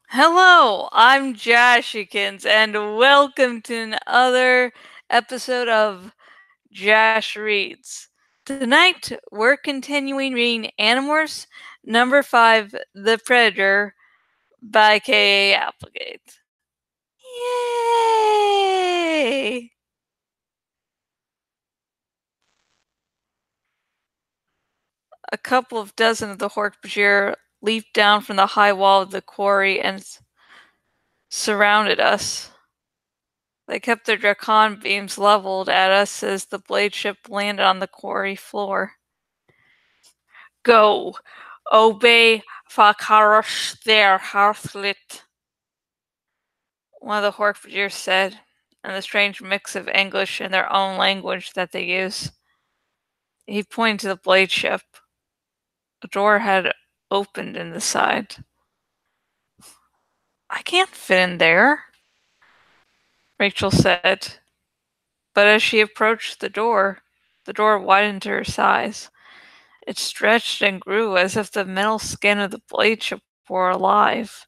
Hello, I'm Jashikins, and welcome to another episode of Jash Reads. Tonight, we're continuing reading Animorphs number 5, The Predator by K.A. Applegate. Yay! A couple of dozen of the Hork-Bajir leaped down from the high wall of the quarry and surrounded us. They kept their Dracon beams leveled at us as the blade ship landed on the quarry floor. Go! Obey Fakarosh there, Hearthlit, one of the Hork-Bajir said, in the strange mix of English and their own language that they use. He pointed to the blade ship. A door had opened in the side. I can't fit in there, Rachel said. But as she approached the door widened to her size. It stretched and grew as if the metal skin of the blade ship were alive.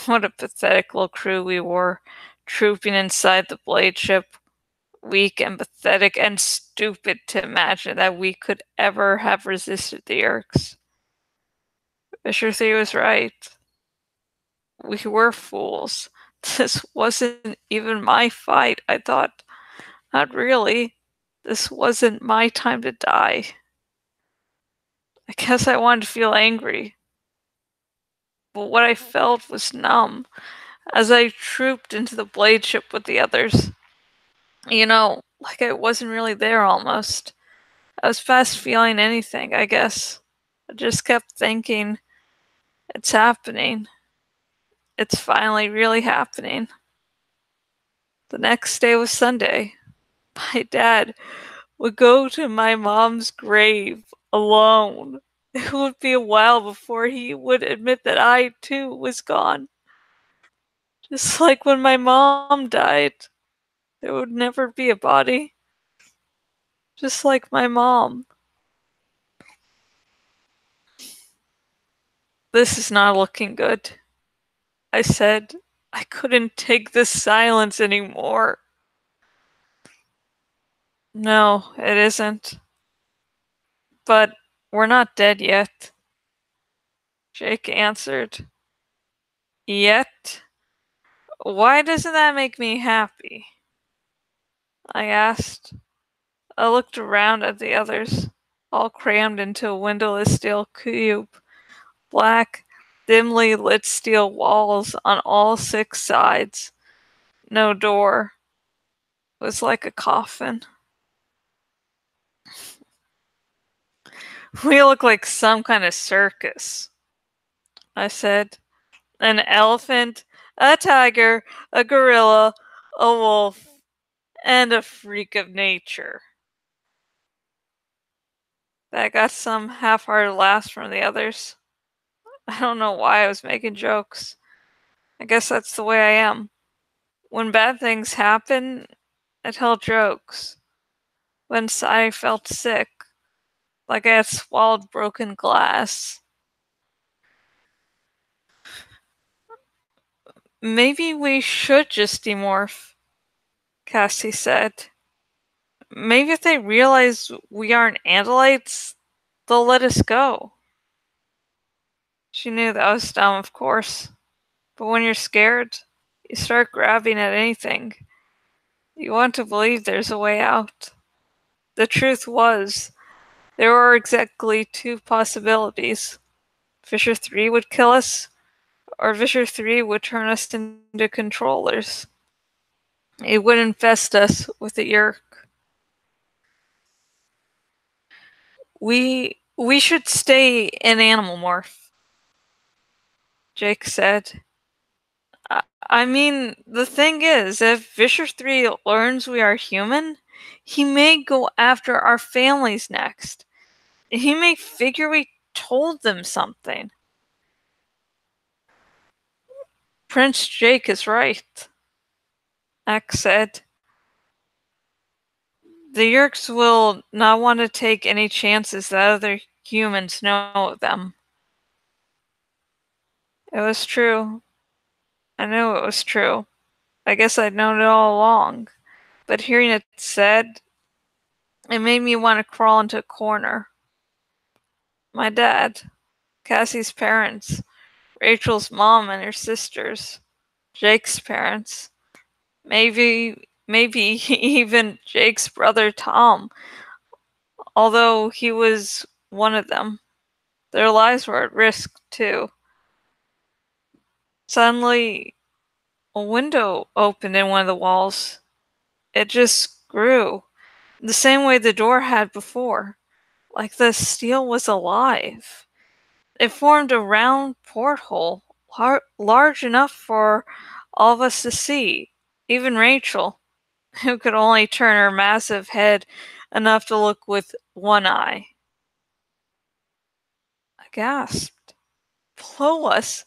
What a pathetic little crew we were, trooping inside the blade ship, weak and pathetic and stupid to imagine that we could ever have resisted the Yerks. Fisher 3 was right. We were fools. This wasn't even my fight, I thought. Not really. This wasn't my time to die. I guess I wanted to feel angry. But what I felt was numb as I trooped into the blade ship with the others. Like I wasn't really there almost. I was past feeling anything, I guess. I just kept thinking, it's happening. It's finally really happening. The next day was Sunday. My dad would go to my mom's grave alone. It would be a while before he would admit that I, too, was gone. Just like when my mom died, there would never be a body. Just like my mom. This is not looking good, I said. I couldn't take this silence anymore. No, it isn't. But we're not dead yet, Jake answered. Yet? Why doesn't that make me happy? I asked. I looked around at the others, all crammed into a windowless steel cube. Black, dimly lit steel walls on all 6 sides. No door. It was like a coffin. We look like some kind of circus, I said. An elephant, a tiger, a gorilla, a wolf, and a freak of nature. That got some half-hearted laughs from the others. I don't know why I was making jokes. I guess that's the way I am. When bad things happen, I tell jokes. When I felt sick, like I had swallowed broken glass. Maybe we should just demorph, Cassie said. Maybe if they realize we aren't Andalites, they'll let us go. She knew that was dumb, of course. But when you're scared, you start grabbing at anything. You want to believe there's a way out. The truth was, there were exactly 2 possibilities. Fisher 3 would kill us, or Fisher 3 would turn us into controllers. It would infest us with the Yerk. We should stay in Animorph, Jake said. I mean, the thing is, if Fisher 3 learns we are human, he may go after our families next. He may figure we told them something. Prince Jake is right, Axe said. The Yerks will not want to take any chances that other humans know of them. It was true. I knew it was true. I guess I'd known it all along. But hearing it said, it made me want to crawl into a corner. My dad, Cassie's parents, Rachel's mom and her sisters, Jake's parents, maybe even Jake's brother Tom, although he was one of them. Their lives were at risk, too. Suddenly, a window opened in one of the walls. It just grew, the same way the door had before, like the steel was alive. It formed a round porthole, large enough for all of us to see, even Rachel, who could only turn her massive head enough to look with one eye. I gasped. Below us,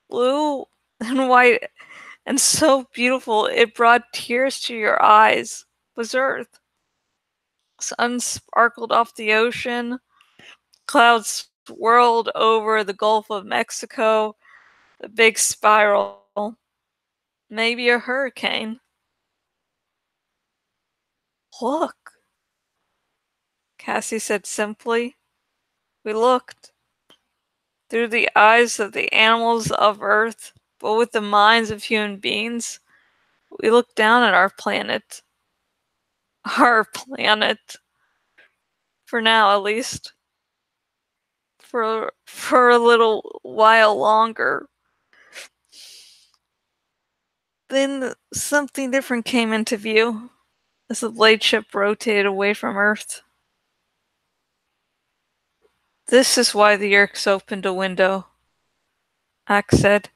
blue and white and so beautiful it brought tears to your eyes, was Earth. Sun sparkled off the ocean, clouds swirled over the Gulf of Mexico, a big spiral, maybe a hurricane. Look, Cassie said simply. We looked. Through the eyes of the animals of Earth, but with the minds of human beings, we looked down at our planet. Our planet. For now, at least. For a little while longer. Then something different came into view as the blade ship rotated away from Earth. This is why the Yerks opened a window, Axe said.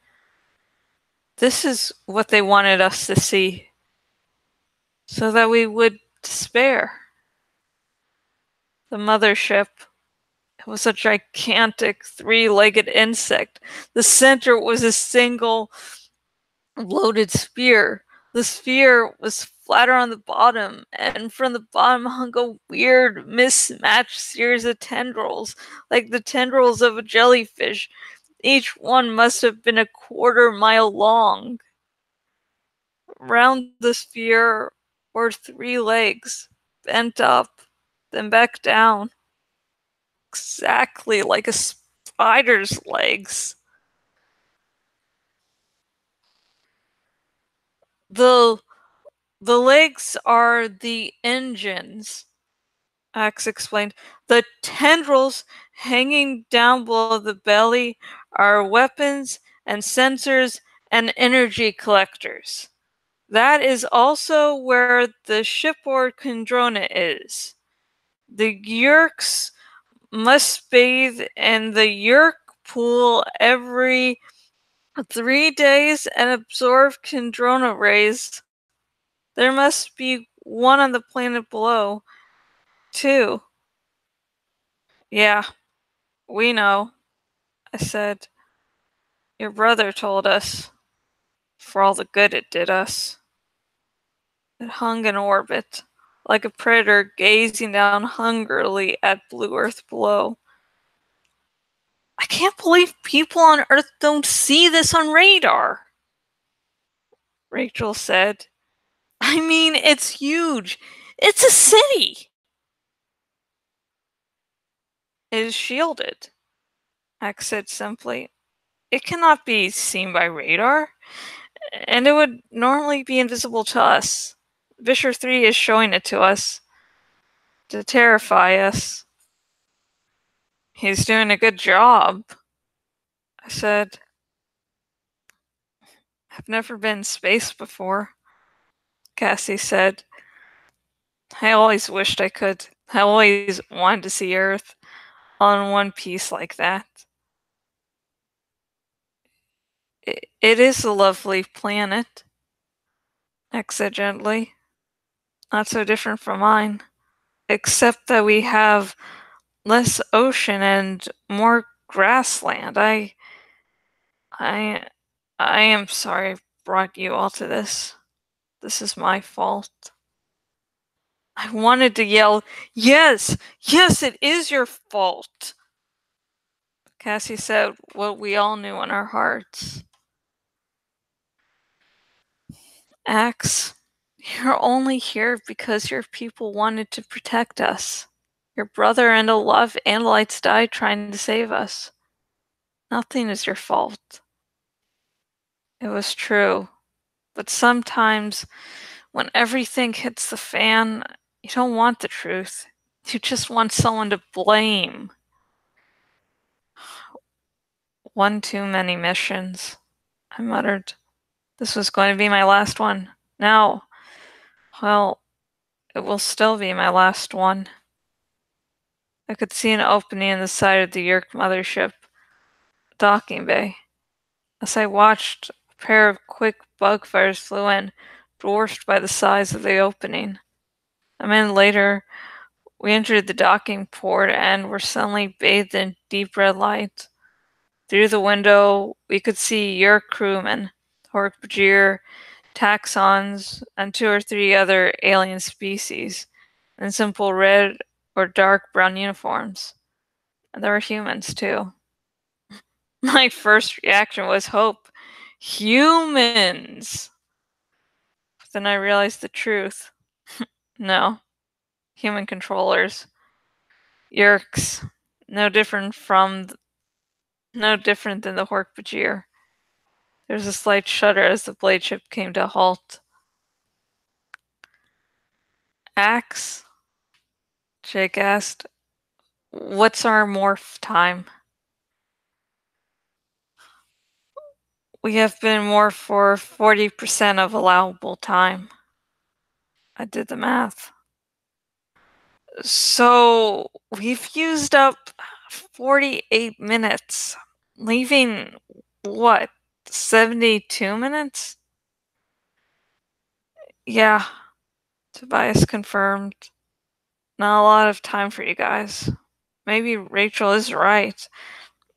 This is what they wanted us to see, so that we would despair. The mothership, it was a gigantic three-legged insect. The center was a single loaded spear. The spear was flatter on the bottom, and from the bottom hung a weird, mismatched series of tendrils, like the tendrils of a jellyfish. Each one must have been 1/4 mile long. Round the sphere were 3 legs, bent up, then back down, exactly like a spider's legs. The the legs are the engines, Axe explained. The tendrils hanging down below the belly are weapons and sensors and energy collectors. That is also where the shipboard Kandrona is. The Yerks must bathe in the Yerk pool every 3 days and absorb Kandrona rays. There must be one on the planet below, too. Yeah, we know, I said. Your brother told us. For all the good it did us. It hung in orbit, like a predator gazing down hungrily at blue Earth below. I can't believe people on Earth don't see this on radar, Rachel said. I mean, it's huge. It's a city. It is shielded, Axe said simply. It cannot be seen by radar, and it would normally be invisible to us. Visher 3 is showing it to us to terrify us. He's doing a good job, I said. I've never been in space before, Cassie said. I always wished I could. I always wanted to see Earth all in one piece like that. It is a lovely planet, X said gently. Not so different from mine, except that we have less ocean and more grassland. I, I am sorry I brought you all to this. This is my fault. I wanted to yell, yes, yes, it is your fault. Cassie said what we all knew in our hearts. Axe, you're only here because your people wanted to protect us. Your brother and a love Andalites died trying to save us. Nothing is your fault. It was true. But sometimes, when everything hits the fan, you don't want the truth. You just want someone to blame. One too many missions, I muttered. This was going to be my last one. Now, well, it will still be my last one. I could see an opening in the side of the Yerk mothership docking bay. As I watched, a pair of quick bug fires flew in, dwarfed by the size of the opening. A minute later, we entered the docking port and were suddenly bathed in deep red light. Through the window, we could see Yerk crewmen, Hork-Bajir, taxons, and 2 or 3 other alien species in simple red or dark brown uniforms. And there were humans, too. My first reaction was hope. Humans! But then I realized the truth. No. Human controllers. Yerks. No different than the Hork-Bajir. There was a slight shudder as the blade ship came to a halt. Axe? Jake asked. What's our morph time? We have been morphed for 40% of allowable time. I did the math. So we've used up 48 minutes, leaving what, 72 minutes? Yeah, Tobias confirmed. Not a lot of time for you guys. Maybe Rachel is right.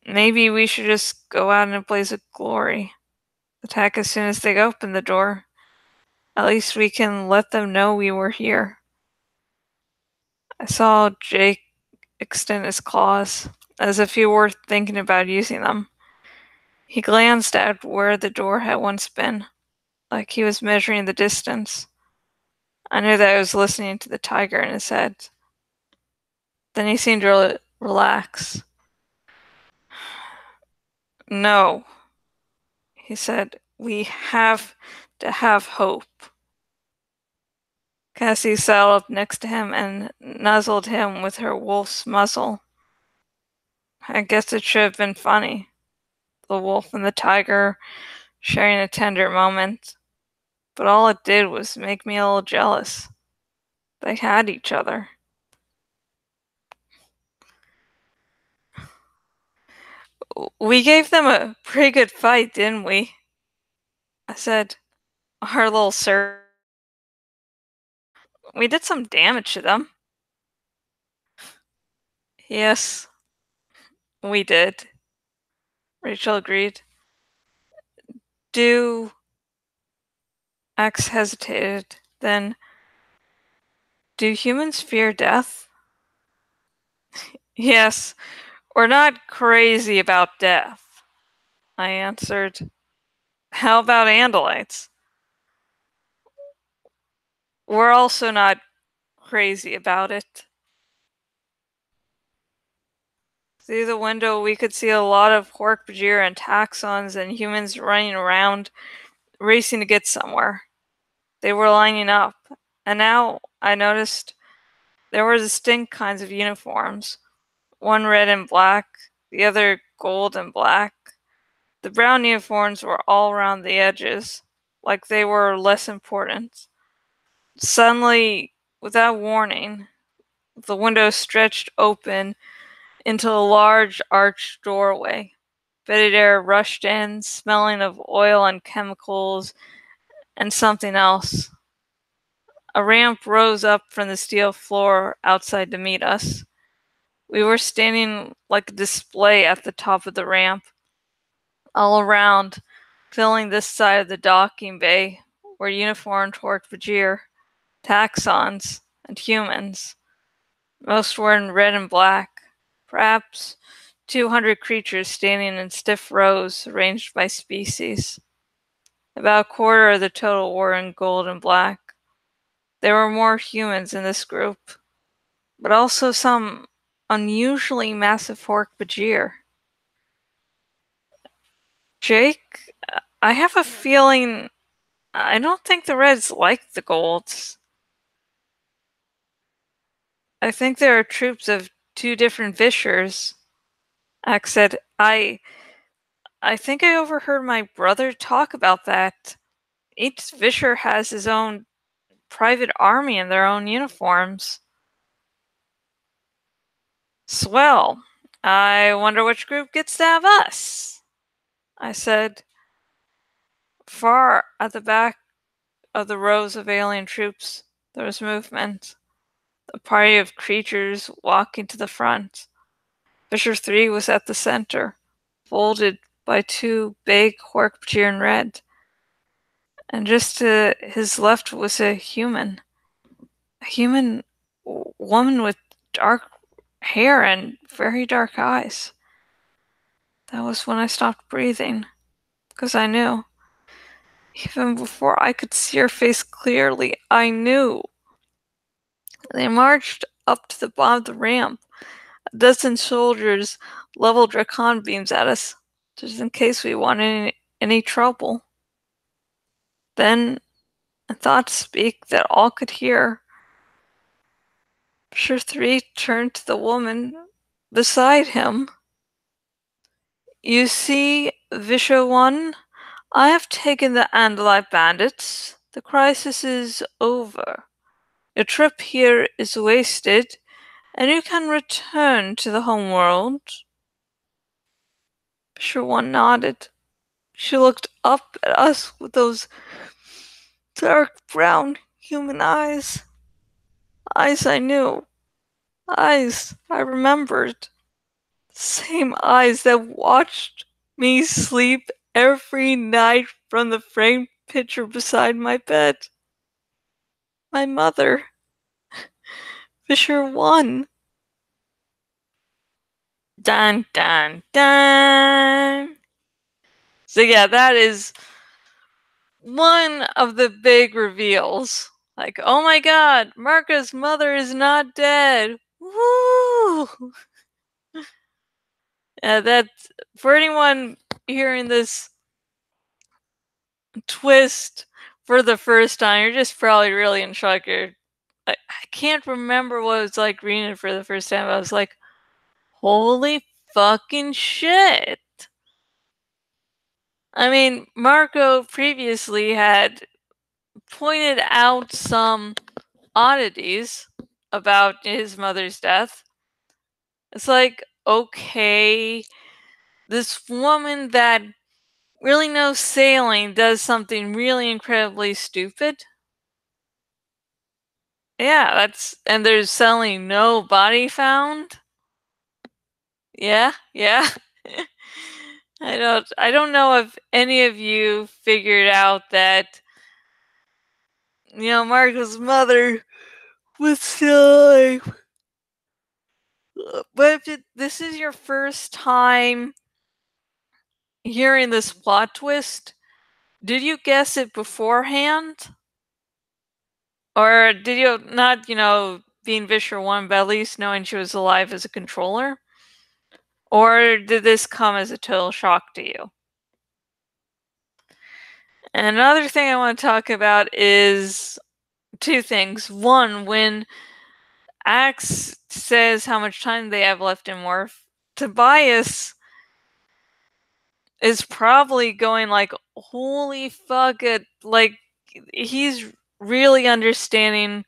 Maybe we should just go out in a blaze of glory. Attack as soon as they open the door. At least we can let them know we were here. I saw Jake extend his claws, as if he were thinking about using them. He glanced at where the door had once been, like he was measuring the distance. I knew that I was listening to the tiger in his head. Then he seemed to relax. No, he said, we have to have hope. Cassie sat up next to him and nuzzled him with her wolf's muzzle. I guess it should have been funny. The wolf and the tiger sharing a tender moment. But all it did was make me a little jealous. They had each other. We gave them a pretty good fight, didn't we? I said, our little sir. We did some damage to them. Yes, we did. Rachel agreed. Do... Axe hesitated. Then, do humans fear death? Yes, we're not crazy about death, I answered. How about Andalites? We're also not crazy about it. Through the window, we could see a lot of Hork-Bajir and taxons and humans running around, racing to get somewhere. They were lining up, and now I noticed there were distinct kinds of uniforms. One red and black, the other gold and black. The brown uniforms were all around the edges, like they were less important. Suddenly, without warning, the window stretched open into a large arched doorway. Fetid air rushed in, smelling of oil and chemicals and something else. A ramp rose up from the steel floor outside to meet us. We were standing like a display at the top of the ramp. All around, filling this side of the docking bay, were uniformed Hork-Bajir, taxons, and humans. Most were in red and black, perhaps 200 creatures standing in stiff rows, arranged by species. About a quarter of the total were in gold and black. There were more humans in this group, but also some unusually massive Hork-Bajir. Jake, I have a feeling I don't think the Reds like the Golds. I think there are troops of two different Vishers. Axe said, I think I overheard my brother talk about that. Each Visher has his own private army in their own uniforms. Swell. I wonder which group gets to have us, I said. Far at the back of the rows of alien troops, there was movement. A party of creatures walking to the front. Fisher 3 was at the center, folded by two big Hork-Bajir in red. And just to his left was a human. A human woman with dark hair and very dark eyes. That was when I stopped breathing, because I knew. Even before I could see her face clearly, I knew. They marched up to the bottom of the ramp. A dozen soldiers leveled Dracon beams at us, just in case we wanted any trouble. Then, a thought speak that all could hear. Fisher 3 turned to the woman beside him. You see, Visha 1, I have taken the Andalite bandits. The crisis is over. Your trip here is wasted, and you can return to the homeworld. Visha 1 nodded. She looked up at us with those dark brown human eyes. Eyes I knew. Eyes I remembered. Same eyes that watched me sleep every night from the framed picture beside my bed. My mother. Fisher 1. Dun dun dun. So yeah, that is one of the big reveals. Like, oh my god, Marco's mother is not dead. Woo! That, for anyone hearing this twist for the first time, you're just probably really in shock. I can't remember what it was like reading it for the first time. I was like, holy fucking shit. I mean, Marco previously had pointed out some oddities about his mother's death. It's like, okay, this woman that really knows sailing does something really incredibly stupid. Yeah, and there's suddenly no body found. Yeah. I don't know if any of you figured out that, Marco's mother was still alive. But if this is your first time hearing this plot twist, did you guess it beforehand? Or did you not, being Visher 1, but at least knowing she was alive as a controller? Or did this come as a total shock to you? And another thing I want to talk about is two things. One, when Axe says how much time they have left in Morph, Tobias is probably going like, holy fuck it, like, he's really understanding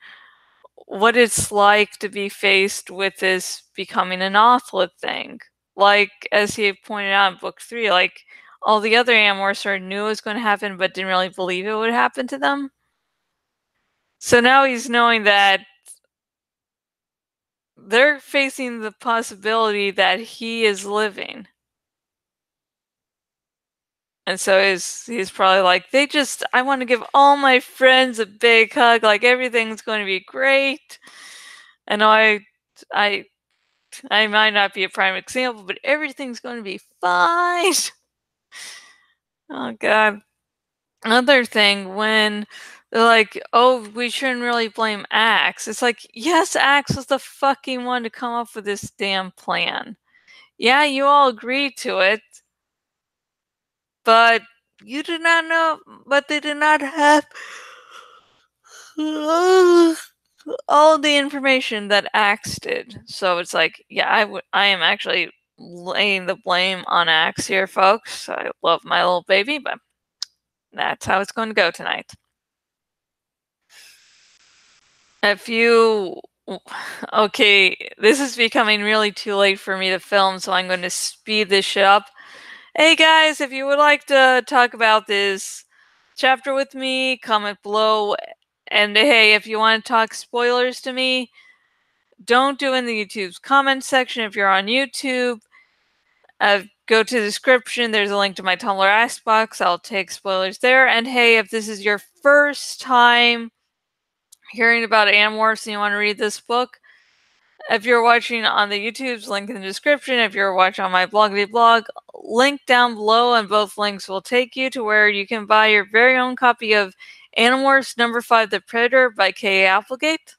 what it's like to be faced with this becoming an Othlid thing. Like, as he pointed out in book 3, like, all the other Animorphs sort of knew it was going to happen, but didn't really believe it would happen to them. So now he's knowing that they're facing the possibility that he is living. And so he's probably like, I want to give all my friends a big hug, like everything's going to be great. And I I might not be a prime example, but everything's going to be fine. Oh, God. Another thing, when they're like, oh, we shouldn't really blame Axe. It's like, yes, Axe was the fucking one to come up with this damn plan. Yeah, you all agreed to it, but you did not know, but they did not have all the information that Axe did. So it's like, yeah, I am actually laying the blame on Axe here, folks. I love my little baby, but that's how it's going to go tonight. If you... Okay, this is becoming really too late for me to film, so I'm going to speed this shit up. Hey guys, if you would like to talk about this chapter with me, comment below. And hey, if you want to talk spoilers to me, don't do it in the YouTube's comment section. If you're on YouTube, go to the description. There's a link to my Tumblr Ask box. I'll take spoilers there. And hey, if this is your first time hearing about Animorphs and you want to read this book, if you're watching on the YouTube's link in the description, if you're watching on my blog, link down below, and both links will take you to where you can buy your very own copy of Animorphs number 5, The Predator by K.A. Applegate.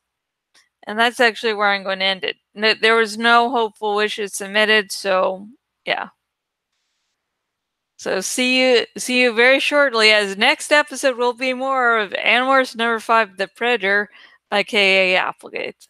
And that's actually where I'm going to end it. There was no hopeful wishes submitted, so yeah. So see you very shortly, as next episode will be more of Animorphs number 5, The Predator by K.A. Applegate.